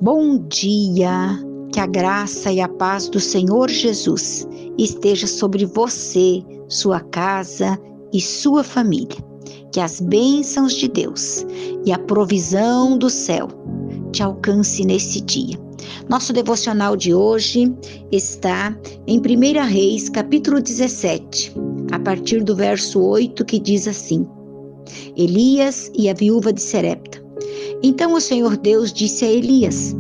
Bom dia, que a graça e a paz do Senhor Jesus esteja sobre você, sua casa e sua família. Que as bênçãos de Deus e a provisão do céu te alcance nesse dia. Nosso devocional de hoje está em 1 Reis, capítulo 17, a partir do verso 8, que diz assim: Elias e a viúva de Serepta. Então o Senhor Deus disse a Elias: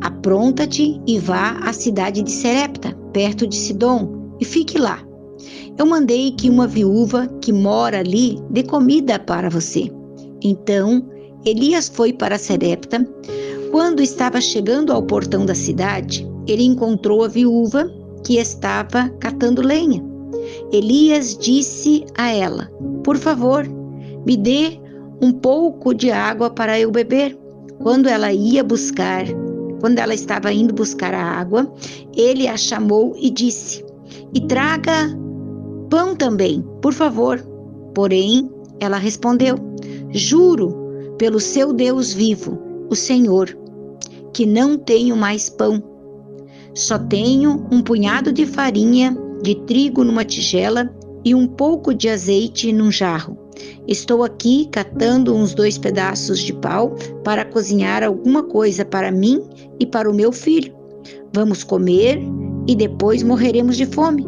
Apronta-te e vá à cidade de Serepta, perto de Sidom, e fique lá. Eu mandei que uma viúva que mora ali dê comida para você. Então Elias foi para Serepta. Quando estava chegando ao portão da cidade, ele encontrou a viúva que estava catando lenha. Elias disse a ela: Por favor, me dê um pouco de água para eu beber. Quando ela estava indo buscar a água, ele a chamou e disse: E traga pão também, por favor. Porém, ela respondeu: Juro pelo seu Deus vivo, o Senhor, que não tenho mais pão. Só tenho um punhado de farinha de trigo numa tigela e um pouco de azeite num jarro. Estou aqui catando uns 2 pedaços de pau para cozinhar alguma coisa para mim e para o meu filho. Vamos comer e depois morreremos de fome.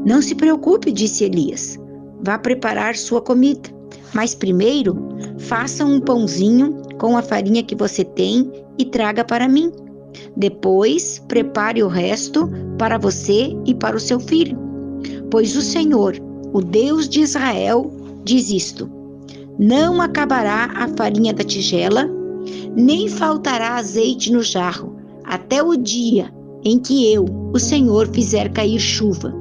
Não se preocupe, disse Elias. Vá preparar sua comida. Mas primeiro, faça um pãozinho com a farinha que você tem e traga para mim. Depois, prepare o resto para você e para o seu filho. Pois o Senhor, o Deus de Israel, diz isto: Não acabará a farinha da tigela, nem faltará azeite no jarro, até o dia em que eu, o Senhor, fizer cair chuva.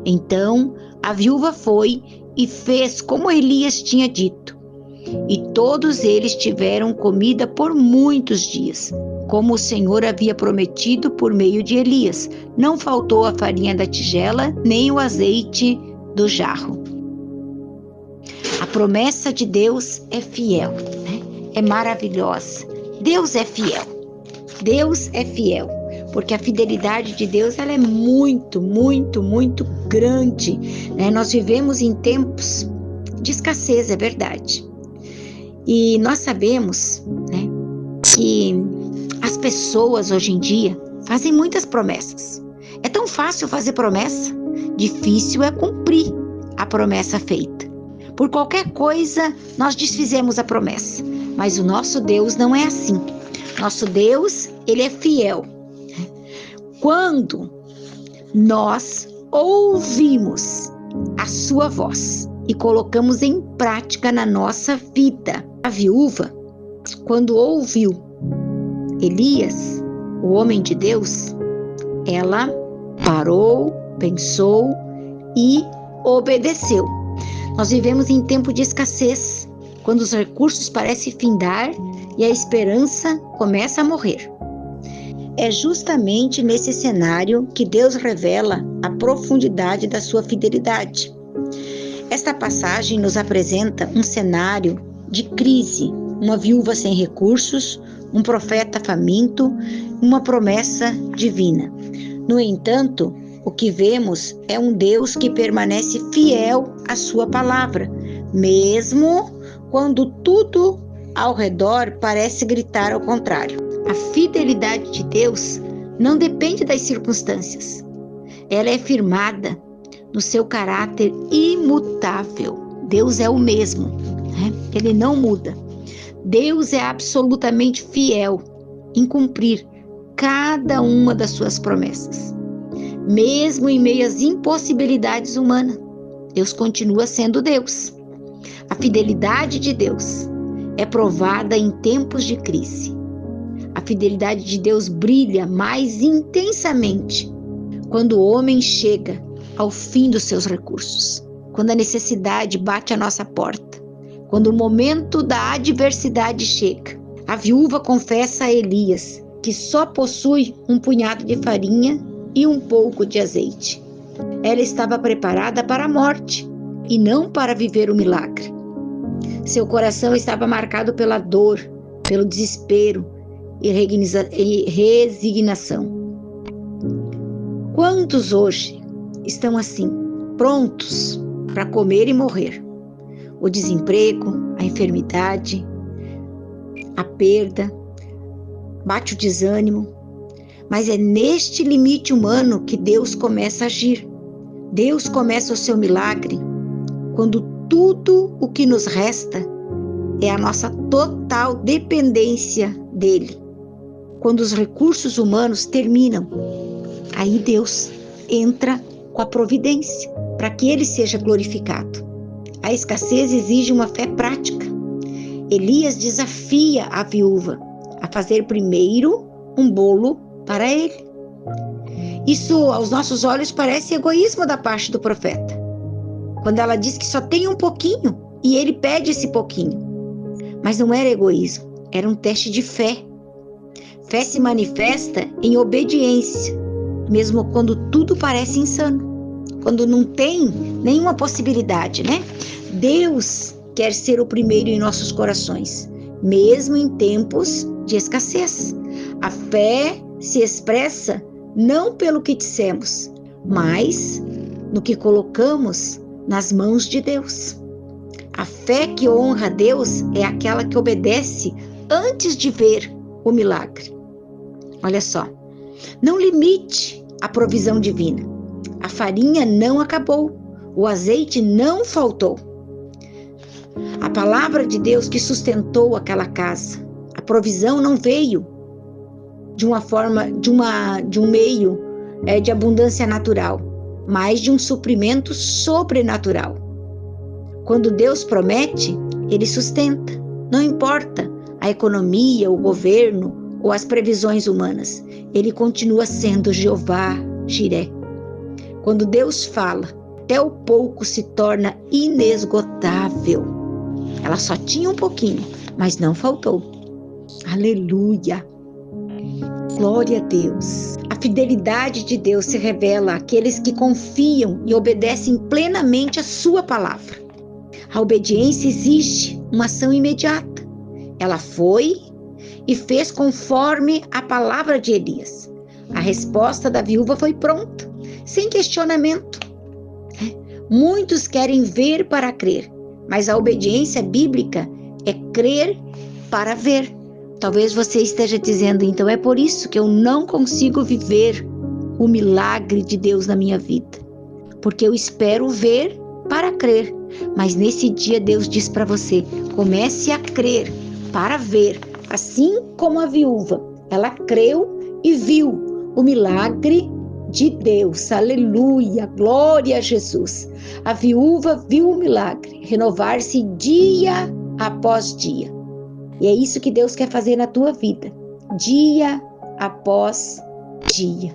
Então a viúva foi e fez como Elias tinha dito. E todos eles tiveram comida por muitos dias, como o Senhor havia prometido por meio de Elias. Não faltou a farinha da tigela, nem o azeite do jarro. A promessa de Deus é fiel, né? É maravilhosa. Deus é fiel. Deus é fiel, porque a fidelidade de Deus ela é muito, muito, muito grande, né? Nós vivemos em tempos de escassez, é verdade. E nós sabemos, né, que as pessoas hoje em dia fazem muitas promessas. É tão fácil fazer promessa, difícil é cumprir a promessa feita. Por qualquer coisa, nós desfizemos a promessa. Mas o nosso Deus não é assim. Nosso Deus, ele é fiel. Quando nós ouvimos a sua voz e colocamos em prática na nossa vida, a viúva, quando ouviu Elias, o homem de Deus, ela parou, pensou e obedeceu. Nós vivemos em tempo de escassez, quando os recursos parecem findar e a esperança começa a morrer. É justamente nesse cenário que Deus revela a profundidade da sua fidelidade. Esta passagem nos apresenta um cenário de crise, uma viúva sem recursos, um profeta faminto, uma promessa divina. No entanto, o que vemos é um Deus que permanece fiel à sua palavra, mesmo quando tudo ao redor parece gritar ao contrário. A fidelidade de Deus não depende das circunstâncias. Ela é firmada no seu caráter imutável. Deus é o mesmo, né? Ele não muda. Deus é absolutamente fiel em cumprir cada uma das suas promessas. Mesmo em meio às impossibilidades humanas, Deus continua sendo Deus. A fidelidade de Deus é provada em tempos de crise. A fidelidade de Deus brilha mais intensamente quando o homem chega ao fim dos seus recursos, quando a necessidade bate à nossa porta, quando o momento da adversidade chega. A viúva confessa a Elias que só possui um punhado de farinha e um pouco de azeite. Ela estava preparada para a morte e não para viver o milagre. Seu coração estava marcado pela dor, pelo desespero e resignação. Quantos hoje estão assim, prontos para comer e morrer? O desemprego, a enfermidade, a perda, bate o desânimo. Mas é neste limite humano que Deus começa a agir. Deus começa o seu milagre quando tudo o que nos resta é a nossa total dependência dele. Quando os recursos humanos terminam, aí Deus entra com a providência para que ele seja glorificado. A escassez exige uma fé prática. Elias desafia a viúva a fazer primeiro um bolo para ele. Isso, aos nossos olhos, parece egoísmo da parte do profeta, quando ela diz que só tem um pouquinho e ele pede esse pouquinho. Mas não era egoísmo, era um teste de fé. Fé se manifesta em obediência, mesmo quando tudo parece insano, quando não tem nenhuma possibilidade, né? Deus quer ser o primeiro em nossos corações, mesmo em tempos de escassez. A fé se expressa não pelo que dissemos, mas no que colocamos nas mãos de Deus. A fé que honra a Deus é aquela que obedece antes de ver o milagre. Olha só, não limite a provisão divina. A farinha não acabou, o azeite não faltou. A palavra de Deus que sustentou aquela casa, a provisão não veio de uma forma, de um meio de abundância natural, mas de um suprimento sobrenatural. Quando Deus promete, ele sustenta. Não importa a economia, o governo ou as previsões humanas, ele continua sendo Jeová Jiré. Quando Deus fala, até o pouco se torna inesgotável. Ela só tinha um pouquinho, mas não faltou. Aleluia! Glória a Deus! A fidelidade de Deus se revela àqueles que confiam e obedecem plenamente a sua palavra. A obediência exige uma ação imediata. Ela foi e fez conforme a palavra de Elias. A resposta da viúva foi pronta, sem questionamento. Muitos querem ver para crer, mas a obediência bíblica é crer para ver. Talvez você esteja dizendo, então é por isso que eu não consigo viver o milagre de Deus na minha vida. Porque eu espero ver para crer. Mas nesse dia Deus diz para você, comece a crer para ver. Assim como a viúva, ela creu e viu o milagre de Deus. Aleluia, glória a Jesus. A viúva viu o milagre renovar-se dia após dia. E é isso que Deus quer fazer na tua vida, dia após dia.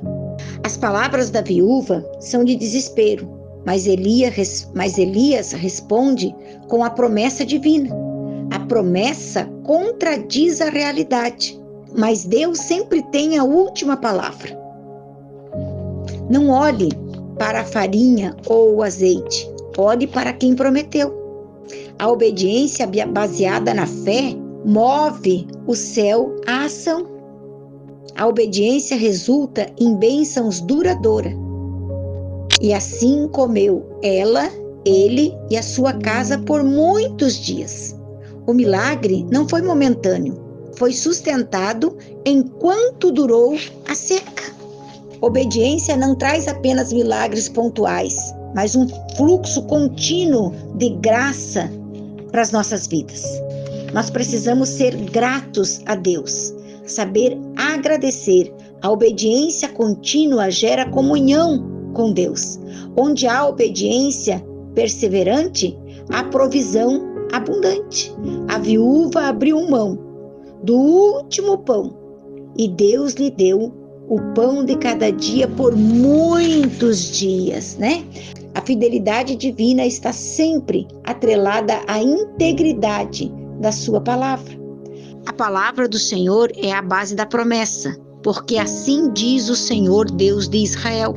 As palavras da viúva são de desespero, mas Elias responde com a promessa divina. A promessa contradiz a realidade, mas Deus sempre tem a última palavra. Não olhe para a farinha ou o azeite, olhe para quem prometeu. A obediência baseada na fé move o céu à ação. A obediência resulta em bênçãos duradouras. E assim comeu ela, ele e a sua casa por muitos dias. O milagre não foi momentâneo, foi sustentado enquanto durou a seca. Obediência não traz apenas milagres pontuais, mas um fluxo contínuo de graça para as nossas vidas. Nós precisamos ser gratos a Deus, saber agradecer. A obediência contínua gera comunhão com Deus. Onde há obediência perseverante, há provisão abundante. A viúva abriu mão do último pão e Deus lhe deu o pão de cada dia por muitos dias, né? A fidelidade divina está sempre atrelada à integridade da sua palavra. A palavra do Senhor é a base da promessa, porque assim diz o Senhor Deus de Israel.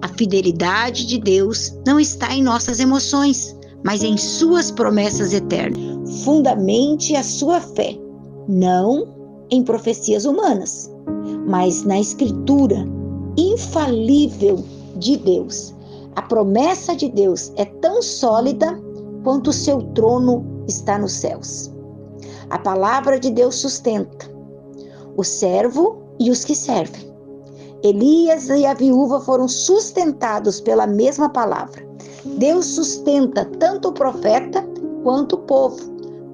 A fidelidade de Deus não está em nossas emoções, mas em suas promessas eternas. Fundamente a sua fé, não em profecias humanas, mas na escritura infalível de Deus. A promessa de Deus é tão sólida quanto o seu trono está nos céus. A palavra de Deus sustenta o servo e os que servem. Elias e a viúva foram sustentados pela mesma palavra. Deus sustenta tanto o profeta quanto o povo,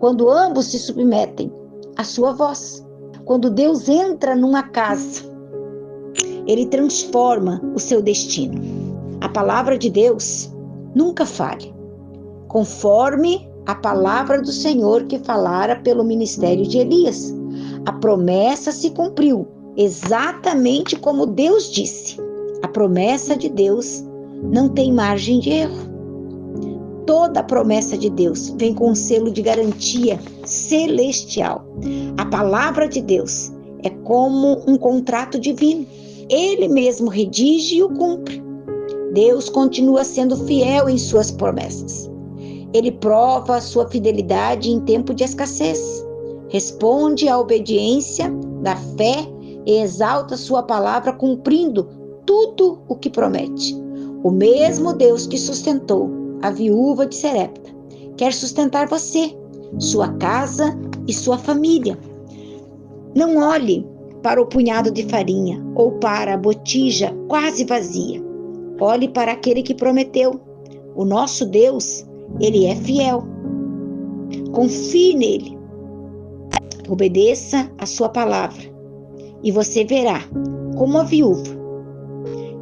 quando ambos se submetem à sua voz. Quando Deus entra numa casa, Ele transforma o seu destino. A palavra de Deus nunca falha, conforme a palavra do Senhor que falara pelo ministério de Elias. A promessa se cumpriu exatamente como Deus disse. A promessa de Deus não tem margem de erro. Toda a promessa de Deus vem com um selo de garantia celestial. A palavra de Deus é como um contrato divino. Ele mesmo redige e o cumpre. Deus continua sendo fiel em suas promessas. Ele prova a sua fidelidade em tempo de escassez. Responde à obediência da fé e exalta sua palavra cumprindo tudo o que promete. O mesmo Deus que sustentou a viúva de Sarepta quer sustentar você, sua casa e sua família. Não olhe para o punhado de farinha ou para a botija quase vazia. Olhe para aquele que prometeu. O nosso Deus, Ele é fiel. Confie nele. Obedeça a sua palavra e você verá, como a viúva,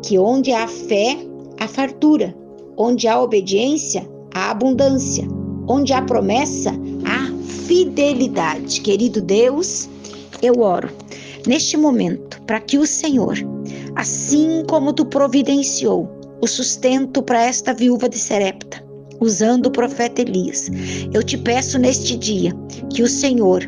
que onde há fé, há fartura. Onde há obediência, há abundância. Onde há promessa, há fidelidade. Querido Deus, eu oro neste momento para que o Senhor, assim como tu providenciou o sustento para esta viúva de Sarepta, usando o profeta Elias, eu te peço neste dia que o Senhor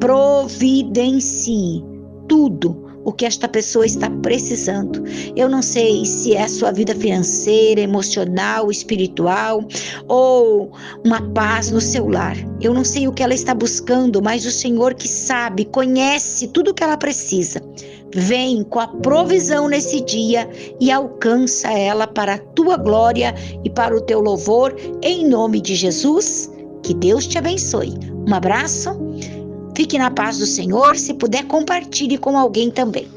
providencie tudo o que esta pessoa está precisando. Eu não sei se é a sua vida financeira, emocional, espiritual, ou uma paz no seu lar. Eu não sei o que ela está buscando, mas o Senhor que sabe, conhece tudo o que ela precisa. Vem com a provisão nesse dia e alcança ela para a tua glória e para o teu louvor, em nome de Jesus. Que Deus te abençoe. Um abraço. Fique na paz do Senhor. Se puder, compartilhe com alguém também.